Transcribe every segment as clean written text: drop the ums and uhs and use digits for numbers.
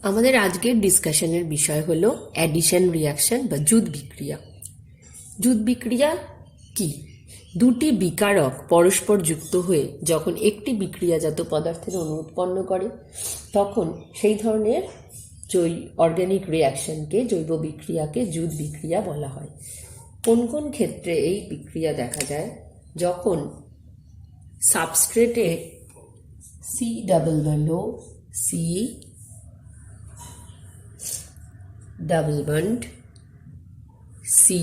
আমাদের আজকের ডিসকাশনের বিষয় হলো অ্যাডিশন রিয়াকশন বা জুদ বিক্রিয়া। জুদ বিক্রিয়া কি? দুটি বিকারক পরস্পর যুক্ত হয়ে যখন একটি বিক্রিয়াজাত পদার্থের অণু উৎপন্ন করে তখন সেই ধরনের অর্গানিক রিয়াকশনকে, জৈব বিক্রিয়াকে জুদ বিক্রিয়া বলা হয়। কোন কোন ক্ষেত্রে এই বিক্রিয়া দেখা যায়? যখন সাবস্ট্রেটে C double bond C double bond C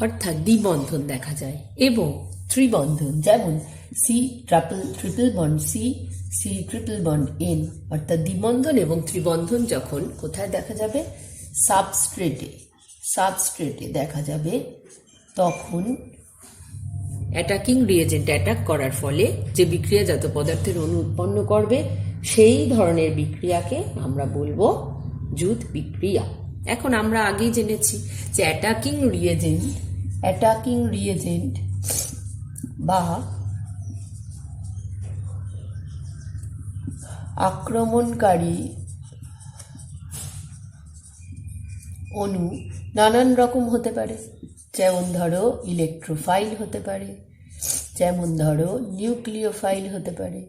অর্থাৎ দ্বিবন্ধন দেখা যায় এবং ত্রিবন্ধন, যেমন C triple bond C, C triple bond N, অর্থাৎ দ্বিবন্ধন এবং ত্রিবন্ধন যখন কোথায় দেখা যাবে? সাবস্ট্রেটে দেখা যাবে, তখন অ্যাটাকিং রিয়েজেন্ট অ্যাটাক করার ফলে যে বিক্রিয়াজাত পদার্থের অণু উৎপন্ন করবে সেই ধরনের বিক্রিয়াকে আমরা বলবো জুদ বিক্রিয়া। এখন আমরা আগেই জেনেছি যে অ্যাটাকিং রিয়েজেন্ট বা আক্রমণকারী অণু নানান রকম হতে পারে। যেমন ধরো ইলেকট্রোফাইল হতে পারে, যেমন ধরো নিউক্লিওফাইল হতে পারে,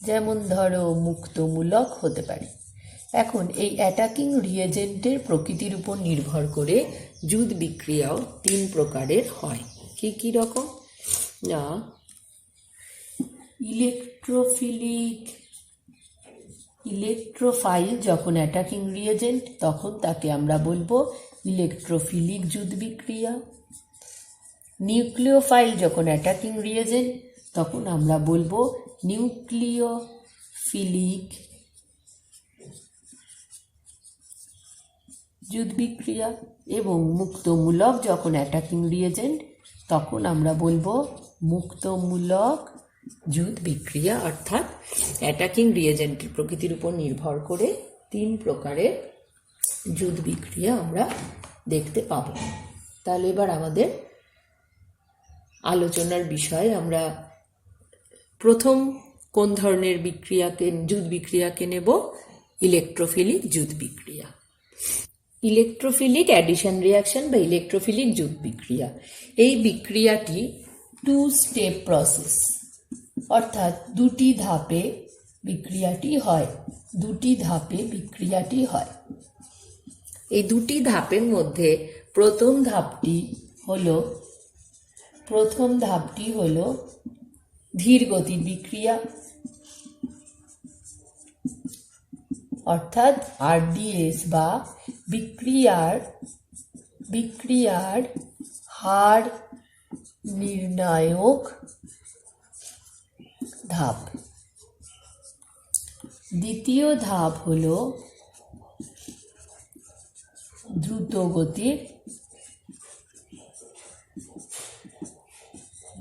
যেমন ধরো মুক্তমূলক হতে পারে। এখন এই অ্যাটাকিং রিয়েজেন্টের প্রকৃতির উপর নির্ভর করে জুদ বিক্রিয়াও তিন প্রকারের হয়। কি রকম? না, ইলেকট্রোফাইল যখন অ্যাটাকিং রিয়েজেন্ট তখন তাকে আমরা বলবো ইলেকট্রোফিলিক জুদ বিক্রিয়া। নিউক্লিওফাইল যখন অ্যাটাকিং রিয়েজেন্ট তখন আমরা বলবো নিউক্লিওফিলিক জুদ বিক্রিয়া। এবং মুক্তমূলক যখন অ্যাটাকিং রিয়েজেন্ট তখন আমরা বলবো মুক্তমূলক জুদ বিক্রিয়া। অর্থাৎ অ্যাটাকিং রিয়েজেন্টের প্রকৃতির উপর নির্ভর করে তিন প্রকারের জুদ বিক্রিয়া আমরা দেখতে পাব। তাহলে এবার আমাদের আলোচনার বিষয়, আমরা প্রথম কোন ধরনের জুদ বিক্রিয়াকে নেব? ইলেকট্রোফিলিক জুদ বিক্রিয়া। ইলেকট্রোফিলিক অ্যাডিশন রিয়াকশন বা ইলেকট্রোফিলিক জুদ বিক্রিয়া, এই বিক্রিয়াটি 2 স্টেপ প্রসেস, অর্থাৎ দুটি ধাপে বিক্রিয়াটি হয়। এই দুটি ধাপের মধ্যে প্রথম ধাপটি হলো ধীর গতির বিক্রিয়া, অর্থাৎ আরডিএস বা বিক্রিয়ার হার নির্ণায়ক ধাপ। দ্বিতীয় ধাপ হলো দ্রুত গতির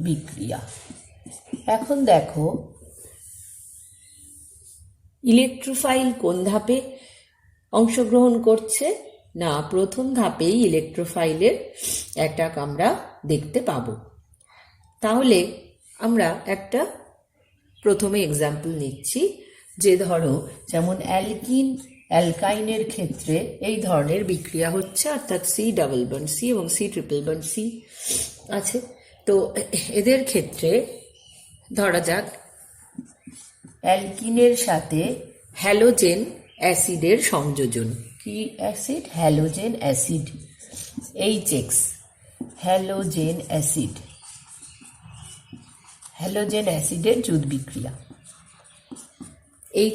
বিক্রিয়া। এখন দেখো ইলেকট্রোফাইল কোন ধাপে অংশগ্রহণ করছে? না, প্রথম ধাপেই ইলেকট্রোফাইলের অ্যাটাক আমরা দেখতে পাব। তাহলে আমরা একটা প্রথমে এক্সাম্পল নিচ্ছি, যে ধরো যেমন অ্যালকাইনের ক্ষেত্রে এই ধরনের বিক্রিয়া হচ্ছে, অর্থাৎ সি ডাবল বন্ড সি এবং সি ট্রিপল বন্ড সি আছে। তো এদের ক্ষেত্রে ধরা যাক অ্যালকিনের সাথে হ্যালোজেন অ্যাসিডের সংযোজন। কি acid? Halogen acid, HX, halogen অ্যাসিডের জুদ বিক্রিয়া।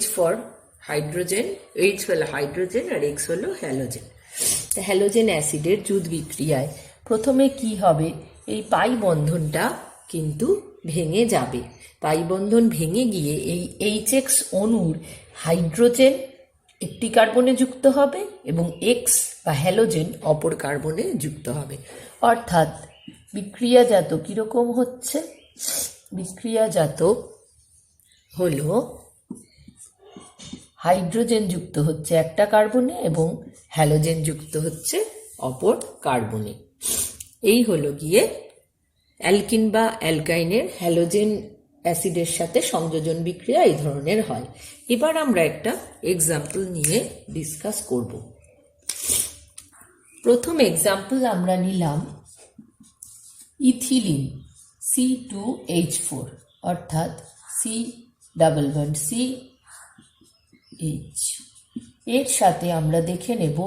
H ফর হাইড্রোজেন, H হলো হাইড্রোজেন আর X হলো হ্যালোজেন। হ্যালোজেন অ্যাসিডের জুদ বিক্রিয়ায় প্রথমে কি হবে? এই পাই বন্ধনটা কিন্তু ভেঙে যাবে। পাই বন্ধন ভেঙে গিয়ে এই HX অণুর হাইড্রোজেন একটি কার্বনে যুক্ত হবে এবং X বা হ্যালোজেন অপর কার্বনে যুক্ত হবে। অর্থাৎ বিক্রিয়াজাত কিরকম হচ্ছে? বিক্রিয়াজাত হলো হাইড্রোজেন যুক্ত হচ্ছে একটা কার্বনে এবং হ্যালোজেন যুক্ত হচ্ছে অপর কার্বনে। এই হলো গিয়ে অ্যালকিন বা অ্যালকাইনের হ্যালোজেন অ্যাসিডের সাথে সংযোজন বিক্রিয়া এই ধরনের হয়। এবার আমরা একটা এক্সাম্পল নিয়ে ডিসকাস করব। প্রথম এক্সাম্পল আমরা নিলাম ইথিলিন C2H4 অর্থাৎ C ডাবল বন্ড CH। এর সাথে আমরা দেখে নেব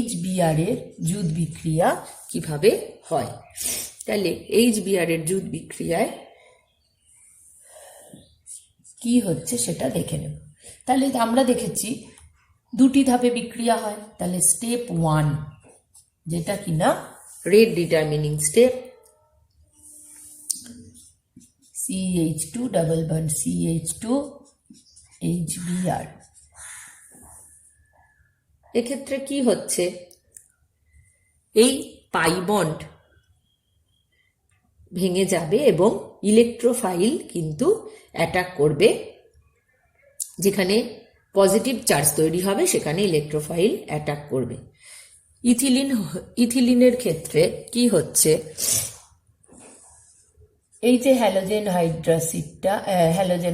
HBr এর যুত বিক্রিয়া কিভাবে হয়। তাহলে HBr এর যুত বিক্রিয়ায় কি হচ্ছে সেটা দেখে নেব। তাহলে আমরা দেখেছি দুটি ধাপে বিক্রিয়া হয়। তাহলে স্টেপ 1 যেটা কিনা rate determining step, CH2 double bond CH2 HBr। এক্ষেত্রে কি হচ্ছে, এই পাই বন্ড ভেঙে যাবে এবং ইলেকট্রোফাইল কিন্তু অ্যাটাক করবে। যেখানে পজিটিভ চার্জ তৈরি হবে সেখানে ইলেকট্রোফাইল অ্যাটাক করবে। ইথিলিনের ক্ষেত্রে কি হচ্ছে, এই যে হ্যালোজেন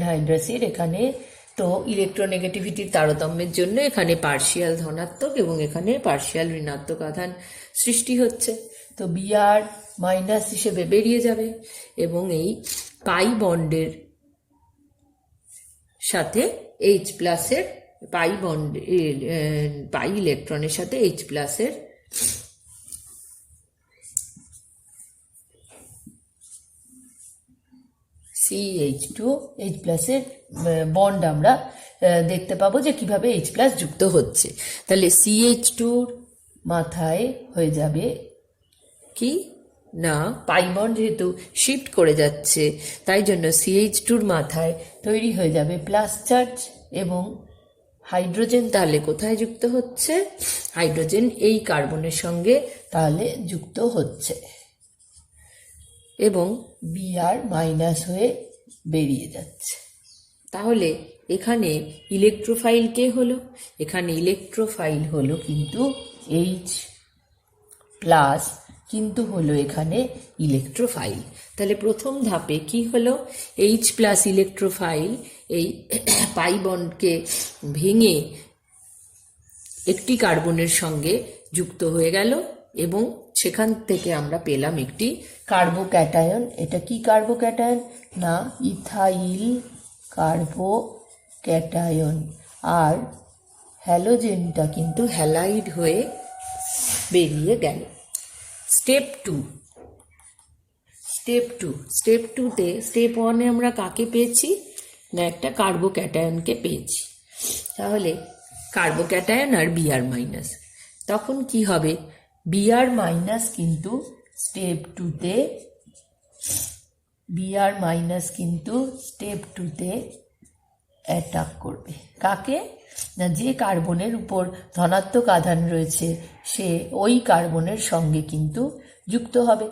হাইড্রাসিড এখানে তো ইলেকট্রোনেগেটিভিটির তারতম্যের জন্য এখানে পার্শিয়াল ধনাত্মক এবং এখানে পার্শিয়াল ঋণাত্মক আধান সৃষ্টি হচ্ছে। তো Br মাইনাস হিসেবে বেরিয়ে যাবে এবং এই পাই বন্ডের সাথে H প্লাসের পাই ইলেকট্রনের সাথে H প্লাসের CH2 H প্লাসের বন্ড আমরা দেখতে পাবো যে কিভাবে H প্লাস যুক্ত হচ্ছে। তাহলে CH2 মাথায় হয়ে যাবে কি না, পাই বন্ড যেহেতু শিফট করে যাচ্ছে তাই জন্য CH2 মাথায় তৈরি হয়ে যাবে প্লাস চার্জ এবং হাইড্রোজেন তাহলে কোথায় যুক্ত হচ্ছে, হাইড্রোজেন এই কার্বনের সঙ্গে তাহলে যুক্ত হচ্ছে এবং Br মাইনাস হয়ে বেরিয়ে যাচ্ছে। তাহলে এখানে ইলেকট্রোফাইল কে হলো, এখানে ইলেকট্রোফাইল হলো কিন্তু H প্লাস, কিন্তু হলো এখানে ইলেকট্রোফাইল। তাহলে প্রথম ধাপে কি হলো, H প্লাস ইলেকট্রোফাইল এই পাই বন্ডকে ভেঙে একটি কার্বনের সঙ্গে যুক্ত হয়ে গেল এবং সেখান থেকে আমরা পেলাম একটি কার্বোক্যাটায়ন। এটা কি কার্বোক্যাটায়ন না, ইথাইল কার্বোক্যাটায়ন। আর হ্যালোজেনটা কিন্তু হ্যালাইড হয়ে বেরিয়ে গেল। স্টেপ 2তে স্টেপ 1-এ আমরা কাকে পেয়েছি না, একটা কার্বোক্যাটায়নকে পেয়েছি। তাহলে কার্বোক্যাটায়ন আর Br মাইনাস, তখন কি হবে, Br মাইনাস কিন্তু স্টেপ 2তে অ্যাটাক করবে কাকে না, যে কার্বনের উপর ধনাত্মক আধান রয়েছে সে ওই কার্বনের সঙ্গে কিন্তু যুক্ত হবে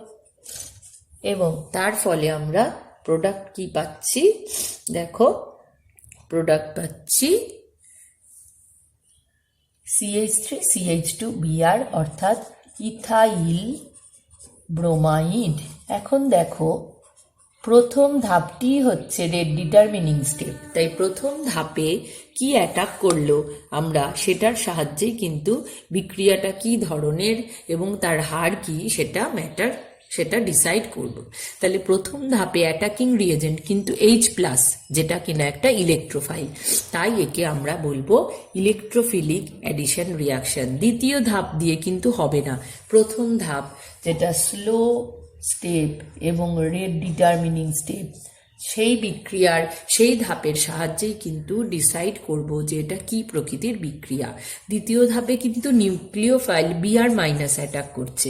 এবং তার ফলে আমরা প্রোডাক্ট কি পাচ্ছি, দেখো প্রোডাক্ট পাচ্ছি CH3CH2 Br অর্থাৎ ইথাইল ব্রোমাইড। এখন দেখো প্রথম ধাপটি হচ্ছে রেট ডিটারমিনিং স্টেপ। তাই প্রথম ধাপে কি অ্যাটাক করলো আমরা সেটার সাহায্যেই কিন্তু বিক্রিয়াটা কি ধরনের এবং তার হার কি সেটা ডিসাইড করব। তাহলে প্রথম ধাপে অ্যাটাকিং রিয়েজেন্ট কিন্তু H প্লাস, যেটা কিনা একটা ইলেকট্রোফাইল, তাই একে আমরা বলবো ইলেকট্রোফিলিক অ্যাডিশন রিয়াকশন। দ্বিতীয় ধাপ দিয়ে কিন্তু হবে না, প্রথম ধাপ যেটা স্লো স্টেপ এবং রেট ডিটারমিনিং স্টেপ, সেই বিক্রিয়ার সেই ধাপের সাহায্যেই কিন্তু ডিসাইড করব যে এটা কি প্রকৃতির বিক্রিয়া। দ্বিতীয় ধাপে কিন্তু নিউক্লিওফাইল Br মাইনাস অ্যাটাক করছে,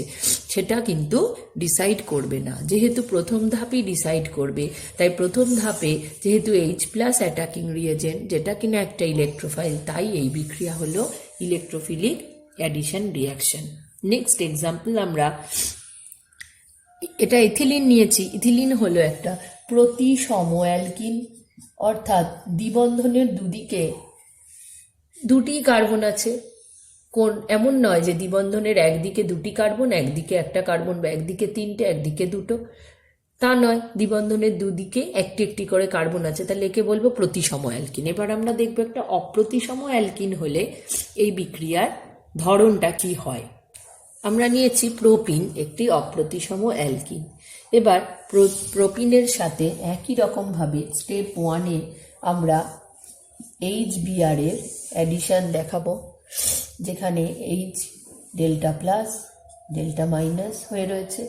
সেটা কিন্তু ডিসাইড করবে না, যেহেতু প্রথম ধাপই ডিসাইড করবে। তাই প্রথম ধাপে যেহেতু H প্লাস অ্যাটাকিং রিয়েজেন্ট, যেটা কিনা একটা ইলেকট্রোফাইল, তাই এই বিক্রিয়া হলো electrophilic addition reaction. Next example আমরা এটা ইথিলিন নিয়েছি। ইথিলিন হলো একটা প্রতিসম অ্যালকিন, অর্থাৎ দ্বিবন্ধনের দুদিকে দুটি কার্বন আছে। কোন এমন নয় যে দ্বিবন্ধনের একদিকে দুটি কার্বন, একদিকে একটা কার্বন, বা একদিকে তিনটে একদিকে দুটো। তা নয়, দ্বিবন্ধনের দুদিকে একটি একটি করে কার্বন আছে, তাহলে একে বলবো প্রতিসম অ্যালকিন। এবার আমরা দেখবো একটা অপ্রতিসম অ্যালকিন হলে এই বিক্রিয়ার ধরনটা কি হয়। আমরা নিয়েছি প্রোপিন, একটি অপ্রতিসম অ্যালকিন। এবার প্রোপিনের সাথে একই রকমভাবে স্টেপ 1-এ আমরা HBr এর অ্যাডিশন দেখাবো, যেখানে H delta plus delta minus হয়ে রয়েছে।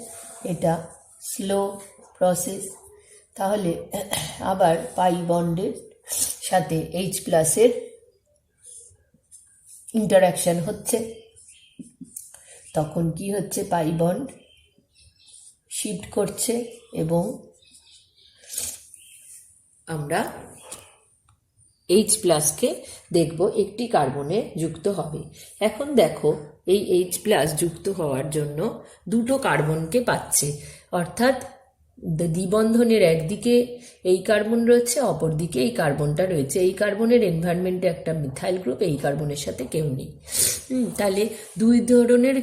এটা স্লো প্রসেস। তাহলে আবার পাই বন্ডের সাথে H প্লাসের ইন্টারাকশন হচ্ছে, তখন কি হচ্ছে, পাই বন্ড শিফট করছে এবং আমরা H প্লাসকে দেখব একটি কার্বনে যুক্ত হবে। এখন দেখো এই H প্লাস যুক্ত হওয়ার জন্য দুটো কার্বনকে পাচ্ছে, অর্থাৎ দ্বিবন্ধনের একদিকে এই কার্বন রয়েছে, অপরদিকে এই কার্বনটা রয়েছে। এই কার্বনের এনভায়রনমেন্টে একটা মিথাইল গ্রুপ, এই কার্বনের সাথে কেউ নেই। তাহলে দুই ধরনের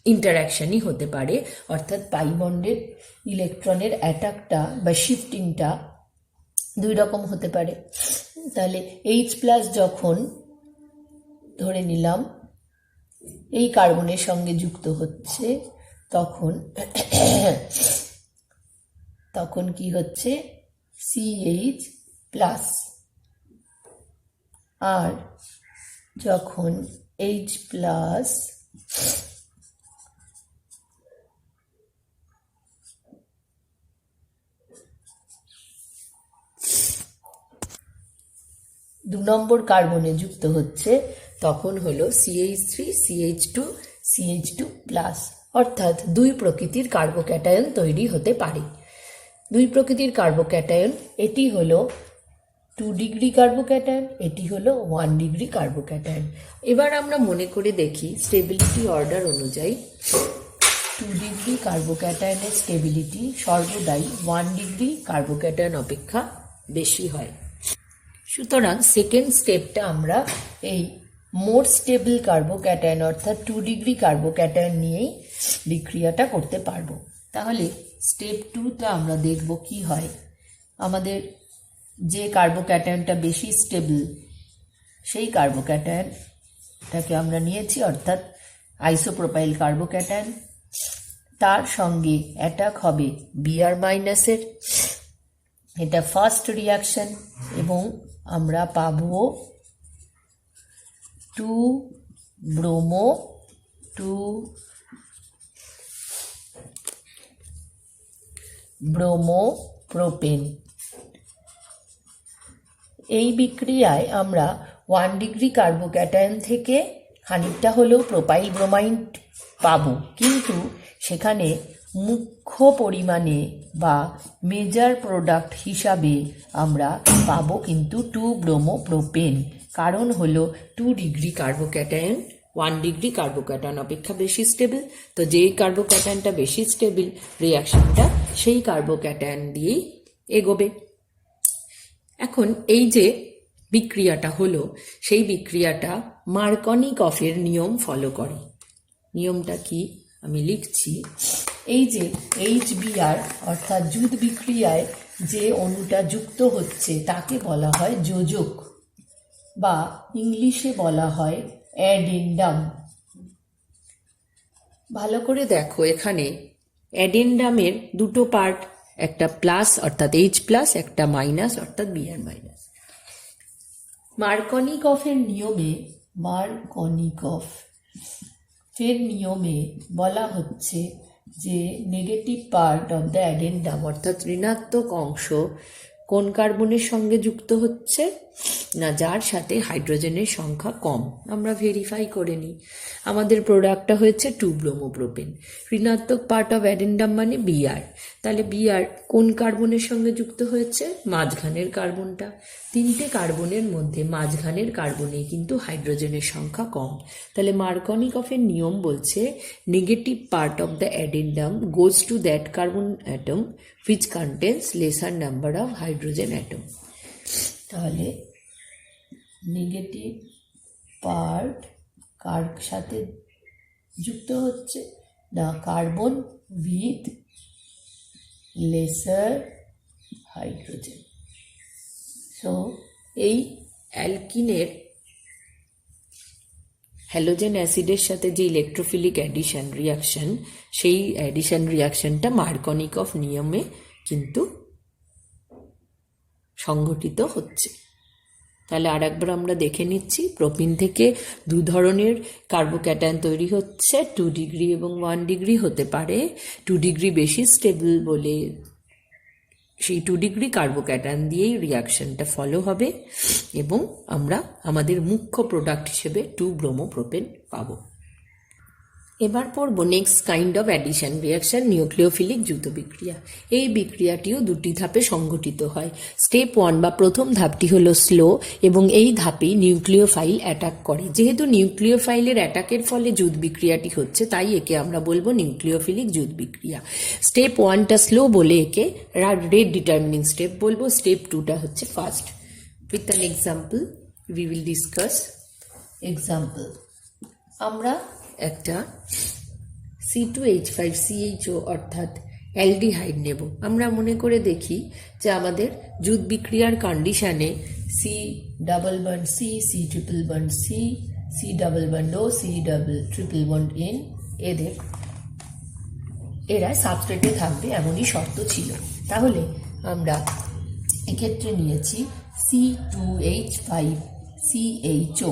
ইন্টারাকশনই হতে পারে, অর্থাৎ পাই বন্ডের ইলেকট্রনের অ্যাটাকটা বা শিফটিংটা দুই রকম হতে পারে। তাহলে H প্লাস যখন ধরে নিলাম এই কার্বনের সঙ্গে যুক্ত হচ্ছে, তখন কি হচ্ছে, CH প্লাস। আর যখন H প্লাস দু নম্বর কার্বনে যুক্ত হচ্ছে, তখন হলো CH3 CH2 CH2 প্লাস, অর্থাৎ দুই প্রকৃতির কার্বোক্যাটায়ন তৈরি হতে পারে। দুই প্রকৃতির কার্বোক্যাটায়ন, এটি হলো 2 ডিগ্রি কার্বোক্যাটায়ন, এটি হলো 1 ডিগ্রি কার্বোক্যাটায়ন। এবার আমরা মনে করে দেখি স্টেবিলিটি অর্ডার অনুযায়ী 2 ডিগ্রি কার্বোক্যাটায়নের স্টেবিলিটি সর্বদাই 1 ডিগ্রি কার্বোক্যাটায়ন অপেক্ষা বেশি হয়। সুতরাং সেকেন্ড স্টেপটা আমরা এই মোর স্টেবল কার্বোক্যাটায়ন অর্থাৎ 2 ডিগ্রি কার্বোক্যাটায়ন নিয়েই বিক্রিয়াটা করতে পারবো। তাহলে স্টেপ 2তে আমরা দেখব কি হয়। আমাদের যে কার্বোক্যাটায়নটা বেশি স্টেবল সেই কার্বোক্যাটায়নটাকে আমরা নিয়েছি, অর্থাৎ আইসোপ্রোপাইল কার্বোক্যাটায়ন। তার সঙ্গে অ্যাটাক হবে Br মাইনাসের, এটা ফার্স্ট রিয়াকশন, এবং আমরা পাবো 2 ব্রোমো 2 ব্রোমোপ্রোপেন। এই বিক্রিয়ায় আমরা 1 ডিগ্রি কার্বোক্যাটায়ন থেকে খানিকটা হলেও প্রোপাইল ব্রোমাইন পাবো, কিন্তু সেখানে মুখ্য পরিমাণে বা মেজর প্রোডাক্ট হিসাবে আমরা পাবো কিন্তু 2 ব্রোমোপ্রোপেন। কারণ হলো 2 ডিগ্রি কার্বোক্যাটায়ন 1 ডিগ্রি কার্বোক্যাটায়ন অপেক্ষা বেশি স্টেবল। তো যেই কার্বোক্যাটায়নটা বেশি স্টেবল, রিয়াকশনটা সেই কার্বোক্যাটায়ন দিয়েই এগোবে। এখন এই যে বিক্রিয়াটা হলো, সেই বিক্রিয়াটা মার্কনিকফের নিয়ম ফলো করে। নিয়মটা কি আমি লিখছি। এই যে HBr অর্থাৎ যুত বিক্রিয়ায় যে অণুটা যুক্ত হচ্ছে তাকে বলা হয় যোজক, বা ইংলিশে বলা হয় অ্যাডেন্ডাম। ভালো করে দেখো, এখানে অ্যাডেন্ডামের দুটো পার্ট, একটা প্লাস অর্থাৎ H প্লাস, একটা মাইনাস অর্থাৎ Br মাইনাস। মার্কনিকফের নিয়মে বলা হচ্ছে যে negative part of the addendum অর্থাৎ ঋণাত্মক অংশ কোন কার্বনের সঙ্গে যুক্ত হচ্ছে না, যার সাথে হাইড্রোজেনের সংখ্যা কম। আমরা ভেরিফাই করে নিই, আমাদের প্রোডাক্টটা হয়েছে 2 ব্রোমোপ্রোপেন। ঋণাত্মক পার্ট অফ অ্যাডেন্ডাম মানে Br। তাহলে Br কোন কার্বনের সঙ্গে যুক্ত হয়েছে, মাঝখানের কার্বনটা। 3টে কার্বনের মধ্যে মাঝখানের কার্বনে কিন্তু হাইড্রোজেনের সংখ্যা কম। তাহলে মার্কনিকফের নিয়ম বলছে negative part of the addendum goes to that carbon atom which contains lesser number of hydrogen atom। তাহলে নেগেটিভ পার্ট কার সাথে যুক্ত হচ্ছে না, carbon with lesser hydrogen. So এই অ্যালকিনের হ্যালোজেন অ্যাসিডের সাথে যে ইলেকট্রোফিলিক অ্যাডিশন রিয়াকশন, সেই অ্যাডিশন রিয়াকশনটা মার্কনিকভ নিয়মে কিন্তু সংঘটিত হচ্ছে। তাহলে আর একবার আমরা দেখে নিচ্ছি, প্রোপিন থেকে দু ধরনের কার্বোক্যাটায়ন তৈরি হচ্ছে, 2 ডিগ্রি এবং 1 ডিগ্রি হতে পারে। 2 ডিগ্রি বেশি স্টেবল বলে সেই 2 ডিগ্রি কার্বোক্যাটায়ন দিয়েই রিয়াকশনটা ফলো হবে এবং আমরা আমাদের মুখ্য প্রোডাক্ট হিসেবে 2-ব্রোমোপ্রোপেন পাবো। এবার পড়ব next kind of addition reaction, nucleophilic যৌথ বিক্রিয়া। এই বিক্রিয়াটিও দুটি ধাপে সংঘটিত হয়। স্টেপ 1 বা প্রথম ধাপটি হলো স্লো এবং এই ধাপেই নিউক্লিওফাইল অ্যাটাক করে। যেহেতু নিউক্লিওফাইলের অ্যাটাকের ফলে যৌথ বিক্রিয়াটি হচ্ছে, তাই একে আমরা বলবো নিউক্লিওফিলিক যৌথ বিক্রিয়া। স্টেপ 1টা স্লো বলে একে রেট ডিটারমিনিং স্টেপ বলবো। স্টেপ 2টা হচ্ছে fast. With an example we will discuss. Example, আমরা একটা C2H5CHO অর্থাৎ অ্যালডিহাইড নেব। আমরা মনে করে দেখি যে আমাদের যৌথ বিক্রিয়ার কন্ডিশনে C double bond C, C triple bond C, C double bond O, C double triple bond N এরা সাবস্ট্রেটে থাকবে এমনই শর্ত ছিল। তাহলে আমরা এক্ষেত্রে নিয়েছি C2H5CHO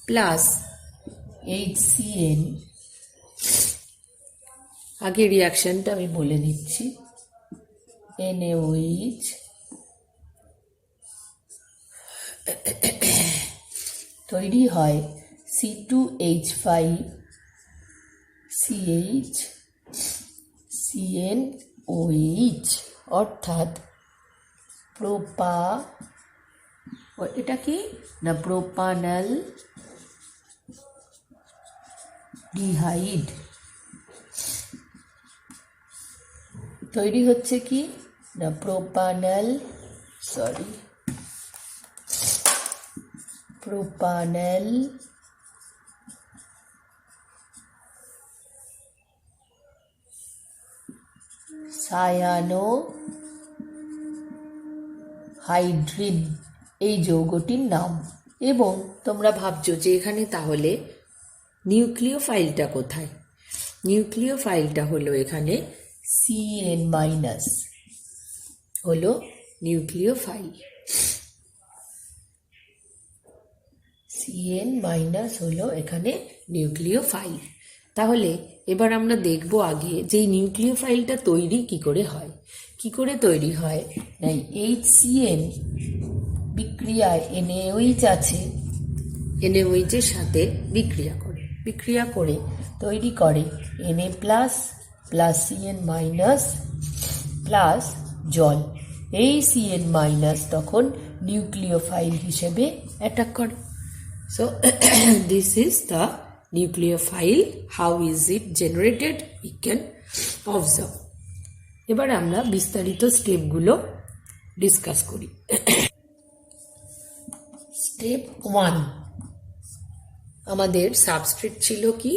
প্লাস HCN। আগে রিয়াকশনটা আমি বলে নিচ্ছি। NaOH তৈরি হয় C2H5CH CnOH অর্থাৎ এটা কি না প্রোপানল ডিহাইড তৈরি হচ্ছে কি না প্রোপানল সায়ানোহাইড্রিন এই যৌগটির নাম। এবং তোমরা ভাবছো যে এখানে তাহলে নিউক্লিওফাইলটা কোথায়? নিউক্লিওফাইলটা হলো এখানে CN- হলো নিউক্লিওফাইল। CN- হলো এখানে নিউক্লিওফাইল। তাহলে এবার আমরা দেখব আগে যে এই নিউক্লিওফাইলটা তৈরি কি করে হয়। কি করে তৈরি হয় না, HCN বিক্রিয়ায় NaOH আছে, NaOH এর সাথে বিক্রিয়া করে তৈরি করে Na plus plus CN- plus জল। এই CN- তখন নিউক্লিওফাইল হিসেবে অ্যাটাক করে। So this is the nucleophile. How is it generated we can observe. এবার আমরা বিস্তারিত স্টেপগুলো ডিসকাস করি। স্টেপ 1, আমাদের সাবস্ট্রেট ছিল কি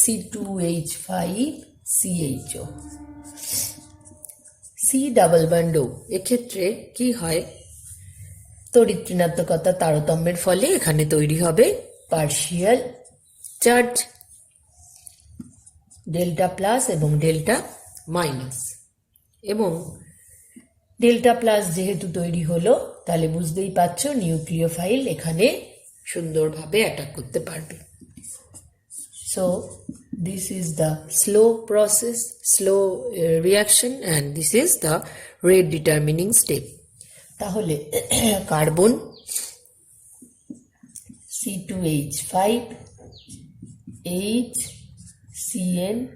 C2H5CHO C double bond O। এক্ষেত্রে কি হয়, তড়িৎ ঋণাত্মকতা তারতম্যের ফলে এখানে তৈরি হবে পার্শিয়াল চার্জ ডেল্টা প্লাস এবং ডেল্টা মাইনাস। এবং ডেল্টা প্লাস যেহেতু তৈরি হলো, তাহলে বুঝতেই পারছো নিউক্লিওফাইল এখানে সুন্দরভাবে অ্যাটাক করতে পারবে। So this is the slow process, slow reaction, and this is the rate determining step. তাহলে carbon C2H5 HCnO-।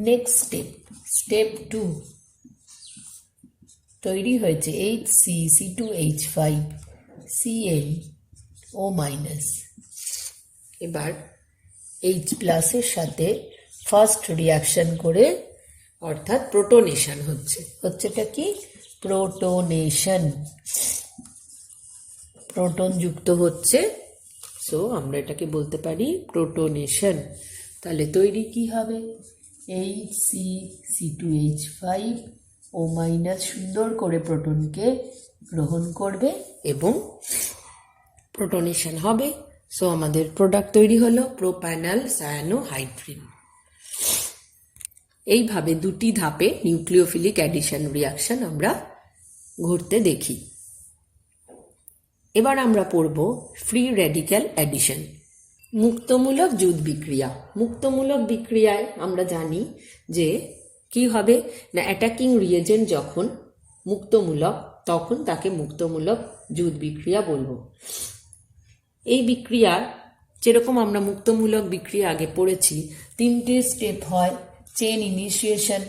Next step 2 তৈরি হয়েছে HCC2H5CnO-। এবার H প্লাসের সাথে ফার্স্ট রিয়াকশন করে, অর্থাৎ প্রোটোনেশন হচ্ছেটা কি প্রোটোনেশন, প্রোটন যুক্ত হচ্ছে সো আমরা এটাকে বলতে পারি প্রোটোনেশন। তাহলে তৈরি কি হবে, HCC2H5 ও মাইনাস সুন্দর করে প্রোটনকে গ্রহণ করবে এবং প্রোটোনেশন হবে। সো আমাদের প্রোডাক্ট তৈরি হলো প্রোপ্যানাল সায়ানোহাইড্রিন। এইভাবে দুটি ধাপে নিউক্লিওফিলিক অ্যাডিশন রিয়াকশন আমরা ঘটতে দেখি। এবার আমরা পড়ব ফ্রি রেডিক্যাল অ্যাডিশন, মুক্তমূলক জুট বিক্রিয়া। মুক্তমূলক বিক্রিয়ায় আমরা জানি যে কি হবে না, অ্যাটাকিং রিয়েজেন্ট যখন মুক্তমূলক তখন তাকে মুক্তমূলক জুট বিক্রিয়া বলবো। এই বিক্রিয়া যেরকম আমরা মুক্তমূলক বিক্রিয়া আগে পড়েছি, তিনটে স্টেপ হয়, চেন ইনিশিয়েশন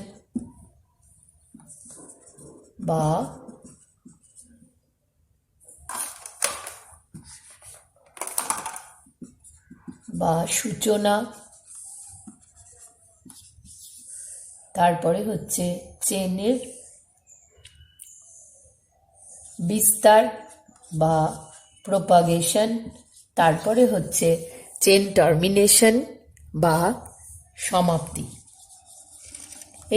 বা সূচনা, তারপরে হচ্ছে চেনের বিস্তার বা প্রোপাগেশন, তারপরে হচ্ছে চেন টার্মিনেশন বা সমাপ্তি।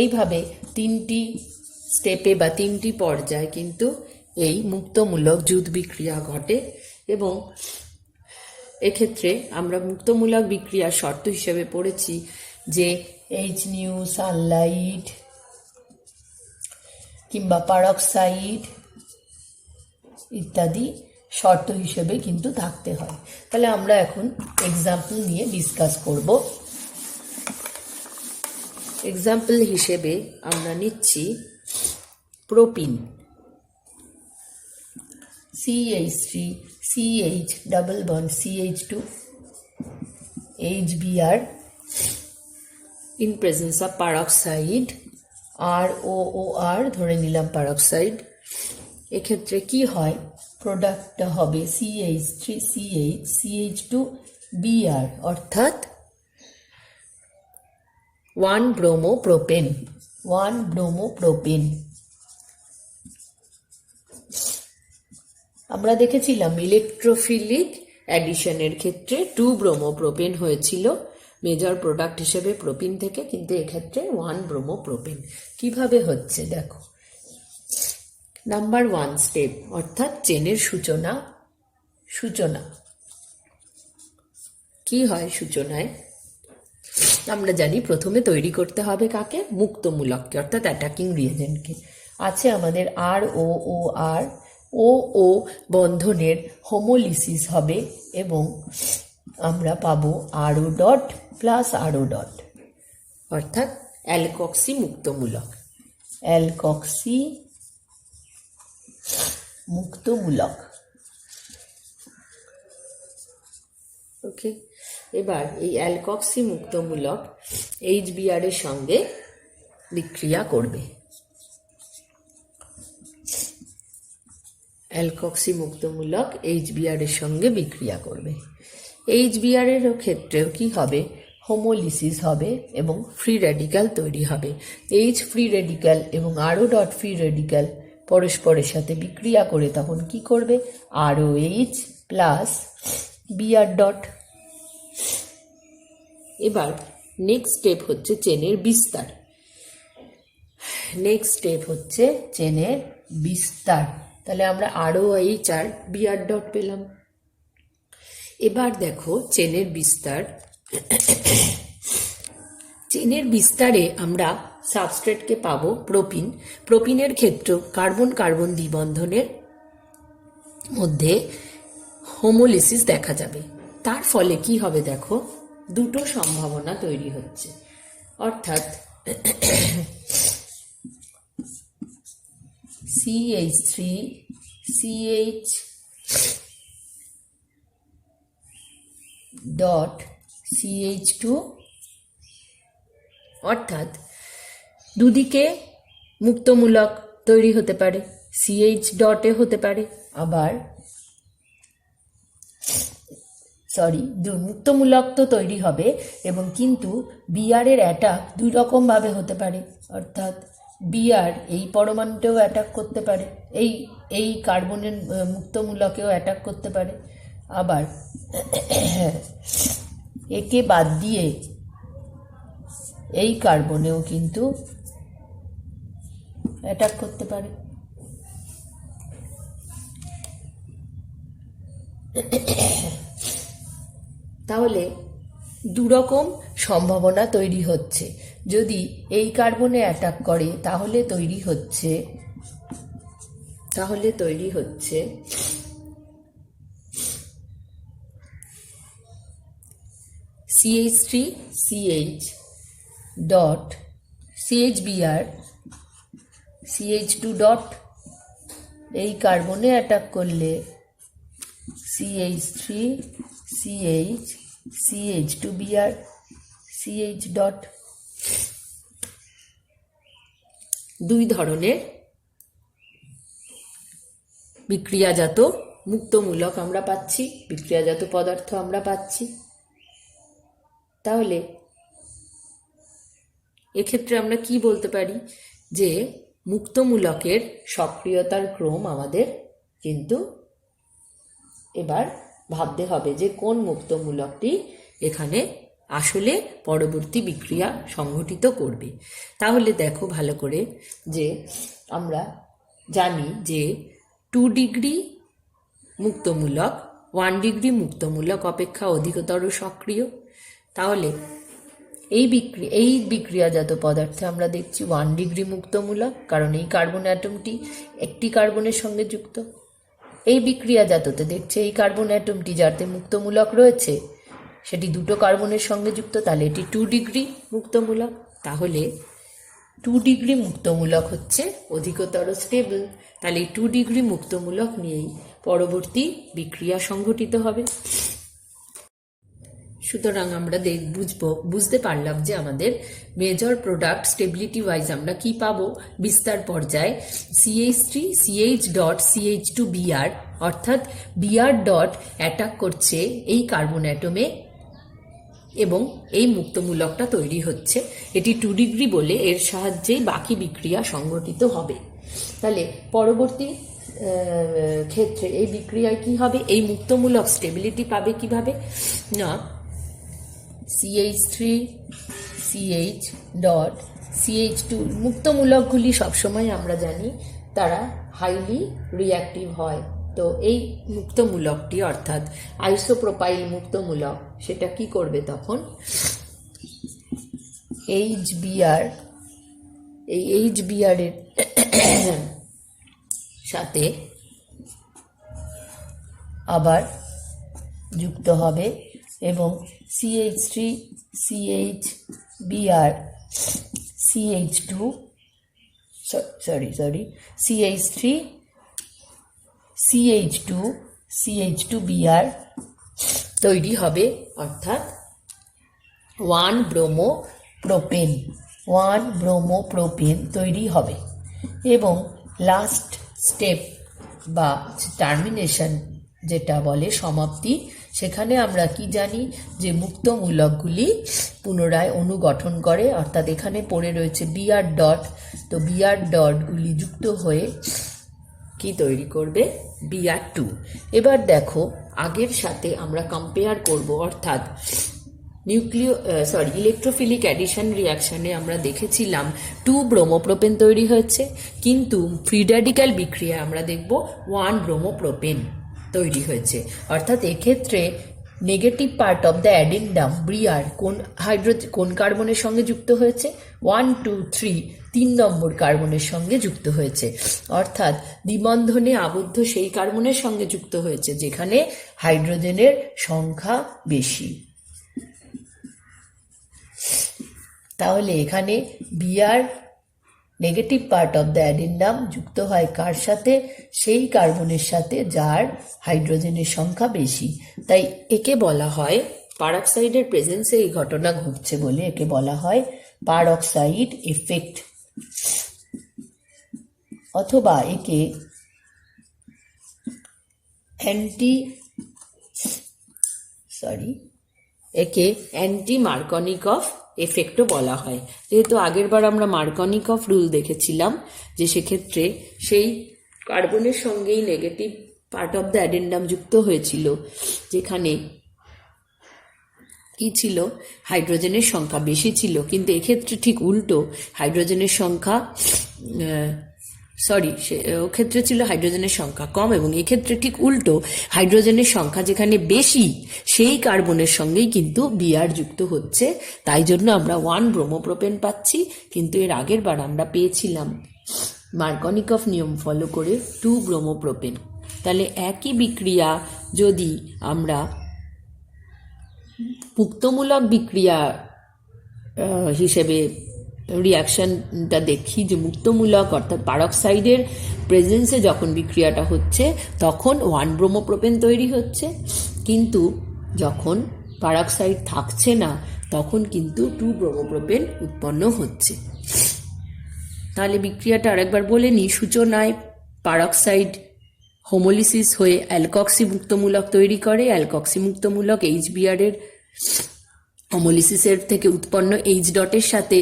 এইভাবে তিনটি স্টেপে বা তিনটি পর্যায়ে কিন্তু এই মুক্তমূলক জুট বিক্রিয়া ঘটে। এবং এক্ষেত্রে আমরা মুক্তমূলক বিক্রিয়ার শর্ত হিসেবে পড়েছি যে HNu সানলাইট কিংবা পারক্সাইড ইত্যাদি শর্ত হিসেবে কিন্তু থাকতে হয়। তাহলে আমরা এখন এক্সাম্পল নিয়ে ডিসকাস করব। এক্সাম্পল হিসেবে আমরা নিচ্ছি propene, CH3 CH double bond CH2 HBr in presence of peroxide ROOR ধরে নিলাম পারক্সাইড। এক্ষেত্রে কি হয়, প্রোডাক্টটা হবে CH3CH CH2Br অর্থাৎ 1 ব্রোমোপ্রোপেন। আমরা দেখেছিলাম ইলেকট্রোফিলিক অ্যাডিশনের ক্ষেত্রে 2 ব্রোমোপ্রোপেন হয়েছিল মেজর প্রোডাক্ট হিসেবে প্রোপিন থেকে, কিন্তু এক্ষেত্রে 1 ব্রোমোপ্রোপেন। কিভাবে হচ্ছে দেখো, নাম্বার 1 স্টেপ অর্থাৎ চেনের সূচনা কি হয়, সূচনায় আমরা জানি প্রথমে তৈরি করতে হবে কাকে, মুক্তমূলককে অর্থাৎ অ্যাটাকিং রিয়েজেন্টকে। আছে আমাদের ROOR, ও বন্ধনের হোমোলিসিস হবে এবং আমরা পাবো RO dot plus RO dot অর্থাৎ অ্যালকক্সি মুক্তমূলক। ওকে, এবার এই অ্যালকক্সি মুক্তমূলক HBr এর সঙ্গে বিক্রিয়া করবে। অ্যালকক্সি মুক্তমূলক HBr এর সঙ্গে বিক্রিয়া করবে। HBr এর ক্ষেত্রেও কি হবে, হোমোলিসিস হবে এবং ফ্রি রেডিক্যাল তৈরি হবে। H ফ্রি রেডিক্যাল এবং RO ডট ফ্রি রেডিক্যাল পরস্পরের সাথে বিক্রিয়া করে তখন কি করবে, ROH প্লাস Br ডট। এবার নেক্সট স্টেপ হচ্ছে চেনের বিস্তার। তাহলে আমরা ROH আর Br ডট পেলাম। এবার দেখো চেনের বিস্তারে আমরা সাবস্ট্রেটকে পাবো প্রোপিনের ক্ষেত্রে কার্বন কার্বন দ্বিবন্ধনের মধ্যে হোমোলিসিস দেখা যাবে। তার ফলে কি হবে দেখো, দুটো সম্ভাবনা তৈরি হচ্ছে, অর্থাৎ CH3CH ডট CH2 অর্থাৎ দুদিকে মুক্তমূলক তৈরি হতে পারে, CH ডটে হতে পারে, আবার মুক্তমূলক তো তৈরি হবে এবং কিন্তু Br এর অ্যাটাক দুই রকম ভাবে হতে পারে, অর্থাৎ Br এই পরমাণুতেও অ্যাটাক করতে পারে, এই কার্বনের মুক্তমূলকেও অ্যাটাক করতে পারে, আবার একে বাদ দিয়ে এই কার্বনেও কিন্তু অ্যাটাক করতে পারে। তাহলে দুরকম সম্ভাবনা তৈরি হচ্ছে। যদি এই কার্বনে অ্যাটাক করে তাহলে তৈরি হচ্ছে CH3CH dot CHBr CH2 dot, এই কার্বনে অ্যাটাক করলে CH3CH CH2Br CH ডট। দুই ধরনের বিক্রিয়াজাত মুক্তমূলক আমরা পাচ্ছি, বিক্রিয়াজাত পদার্থ আমরা পাচ্ছি। তাহলে এক্ষেত্রে আমরা কি বলতে পারি যে মুক্তমূলকের সক্রিয়তার ক্রম আমাদের কিন্তু এবার ভাবতে হবে যে কোন মুক্তমূলকটি এখানে আসলে পরবর্তী বিক্রিয়া সংঘটিত করবে। তাহলে দেখো ভালো করে যে আমরা জানি যে 2 ডিগ্রি মুক্তমূলক 1 ডিগ্রি মুক্তমূলক অপেক্ষা অধিকতর সক্রিয়। তাহলে এই বিক্রিয়াজাত পদার্থে আমরা দেখছি 1 ডিগ্রি মুক্তমূলক, কারণ এই কার্বন অ্যাটমটি একটি কার্বনের সঙ্গে যুক্ত। এই বিক্রিয়াজাততে দেখছে এই কার্বন অ্যাটমটি যাতে মুক্তমূলক রয়েছে সেটি দুটো কার্বনের সঙ্গে যুক্ত, তাহলে এটি 2 ডিগ্রি মুক্তমূলক। তাহলে 2 ডিগ্রি মুক্তমূলক হচ্ছে অধিকতর স্টেবল। তাহলে এই 2 ডিগ্রি মুক্তমূলক নিয়েই পরবর্তী বিক্রিয়া সংঘটিত হবে। সুতরাং আমরা বুঝতে পারলাম যে আমাদের মেজর প্রোডাক্ট স্টেবিলিটি ওয়াইজ আমরা কি পাবো বিস্তার পর্যায়ে CH3CH ডট CH2Br, অর্থাৎ Br ডট অ্যাটাক করছে এই কার্বন অ্যাটমে এবং এই মুক্তমূলকটা তৈরি হচ্ছে। এটি 2 ডিগ্রি বলে এর সাহায্যেই বাকি বিক্রিয়া সংঘটিত হবে। তাহলে পরবর্তী ক্ষেত্রে এই বিক্রিয়ায় কি হবে, এই মুক্তমূলক স্টেবিলিটি পাবে কিভাবে না, CH3CH ডট CH2 মুক্তমূলকগুলি সবসময় আমরা জানি তারা হাইলি রিঅ্যাক্টিভ হয়। তো এই মুক্তমূলকটি অর্থাৎ আইসোপ্রোপাইল মুক্তমূলক সেটা কি করবে তখন HBr এর সাথে আবার যুক্ত হবে এবং CH3CHBr CH2CH2Br তৈরি হবে, অর্থাৎ 1 ব্রোমোপ্রোপেন তৈরি হবে। এবং লাস্ট স্টেপ বা টার্মিনেশন যেটা বলে সমাপ্তি, সেখানে আমরা কি জানি যে মুক্তমূলকগুলি পুনরায় অণু গঠন করে, অর্থাৎ এখানে পড়ে রয়েছে Br ডট। তো Br ডটগুলি যুক্ত হয়ে কি তৈরি করবে Br2। এবার দেখো আগের সাথে আমরা কম্পেয়ার করব, অর্থাৎ ইলেকট্রোফিলিক অ্যাডিশন রিয়াকশনে আমরা দেখেছিলাম 2 ব্রোমোপ্রোপেন তৈরি হয়েছে, কিন্তু ফ্রি র্যাডিক্যাল বিক্রিয়া আমরা দেখব 1 ব্রোমোপ্রোপেন তৈরি হয়েছে। অর্থাৎ এক্ষেত্রে negative part of the addendum Br কোন কার্বনের সঙ্গে যুক্ত হয়েছে 1, 2, 3 3 নম্বর কার্বনের সঙ্গে যুক্ত হয়েছে, অর্থাৎ দ্বিবন্ধনে আবদ্ধ সেই কার্বনের সঙ্গে যুক্ত হয়েছে যেখানে হাইড্রোজেনের সংখ্যা বেশি। তাহলে এখানে Br negative part of the addendum যুক্ত হয় কার সাথে, সেই কার্বনের সাথে যার হাইড্রোজেনের সংখ্যা বেশি। তাই একে বলা হয় পারঅক্সাইডের প্রেজেন্সে এই ঘটনা ঘটছে বলে একে বলা হয় পারঅক্সাইড এফেক্ট, অথবা একে অ্যান্টি মার্কনিকফ এফেক্টও বলা হয়। যেহেতু আগের বার আমরা মার্কনিকফ রুল দেখেছিলাম যে সেক্ষেত্রে সেই কার্বনের সঙ্গেই negative part of the addendum যুক্ত হয়েছিল, যেখানে কি ছিল, হাইড্রোজেনের সংখ্যা বেশি ছিল, কিন্তু এক্ষেত্রে ঠিক উল্টো, হাইড্রোজেনের সংখ্যা ও ক্ষেত্রে ছিল হাইড্রোজেনের সংখ্যা কম, এবং এক্ষেত্রে ঠিক উল্টো, হাইড্রোজেনের সংখ্যা যেখানে বেশি সেই কার্বনের সঙ্গেই কিন্তু বিআর যুক্ত হচ্ছে, তাই জন্য আমরা 1 ব্রোমোপ্রোপেন পাচ্ছি। কিন্তু এর আগের বার আমরা পেয়েছিলাম মার্কনিকফ নিয়ম ফলো করে 2 ব্রোমোপ্রোপেন। তাহলে একই বিক্রিয়া যদি আমরা মুক্তমূলক বিক্রিয়া হিসেবে রিয়াকশনটা দেখি, যে মুক্তমূলক অর্থাৎ পারক্সাইডের প্রেজেন্সে যখন বিক্রিয়াটা হচ্ছে তখন 1 ব্রোমোপ্রোপেন তৈরি হচ্ছে, কিন্তু যখন পারক্সাইড থাকছে না তখন কিন্তু 2 ব্রোমোপ্রোপেন উৎপন্ন হচ্ছে। তাহলে বিক্রিয়াটা আরেকবার বলে নিই। সূচনায় পারক্সাইড হোমোলিসিস হয়ে অ্যালকক্সি মুক্তমূলক তৈরি করে, অ্যালকক্সি মুক্তমূলক HBr এর হোমোলিসিসের থেকে উৎপন্ন H ডটের সাথে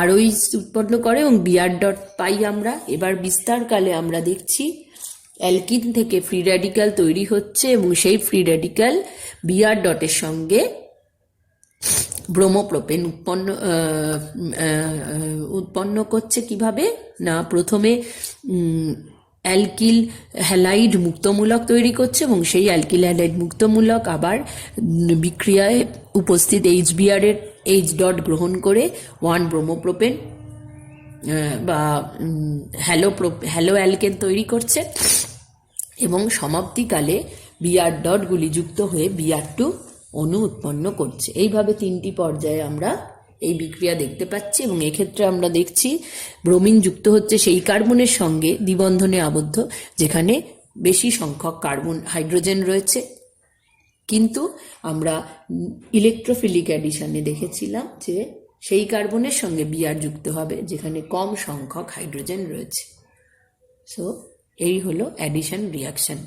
ROH উৎপন্ন করে এবং Br ডট পাই আমরা। এবার বিস্তারকালে আমরা দেখছি অ্যালকিন থেকে ফ্রি র্যাডিক্যাল তৈরি হচ্ছে এবং সেই ফ্রি র্যাডিক্যাল Br ডটের সঙ্গে ব্রোমোপ্রোপেন উৎপন্ন করছে। কিভাবে না, প্রথমে অ্যালকিল হ্যালাইড মুক্তমূলক তৈরি করছে এবং সেই অ্যালকিল হ্যালাইড মুক্তমূলক আবার বিক্রিয়ায় উপস্থিত HBr এর H ডট গ্রহণ করে 1 ব্রোমোপ্রোপেন বা হ্যালো অ্যালকেন তৈরি করছে এবং সমাপ্তিকালে Br ডটগুলি যুক্ত হয়ে Br2 অণু উৎপন্ন করছে। এইভাবে 3টি পর্যায়ে আমরা এই বিক্রিয়া দেখতে পাচ্ছি এবং এক্ষেত্রে আমরা দেখছি ব্রোমিন যুক্ত হচ্ছে সেই কার্বনের সঙ্গে দ্বিবন্ধনে আবদ্ধ যেখানে বেশি সংখ্যক হাইড্রোজেন রয়েছে, কিন্তু আমরা ইলেকট্রোফিলিক অ্যাডিশনে দেখেছিলাম যে সেই কার্বনের সঙ্গে Br যুক্ত হবে যেখানে কম সংখ্যক হাইড্রোজেন রয়েছে। সো এই হলো অ্যাডিশন রিয়াকশন।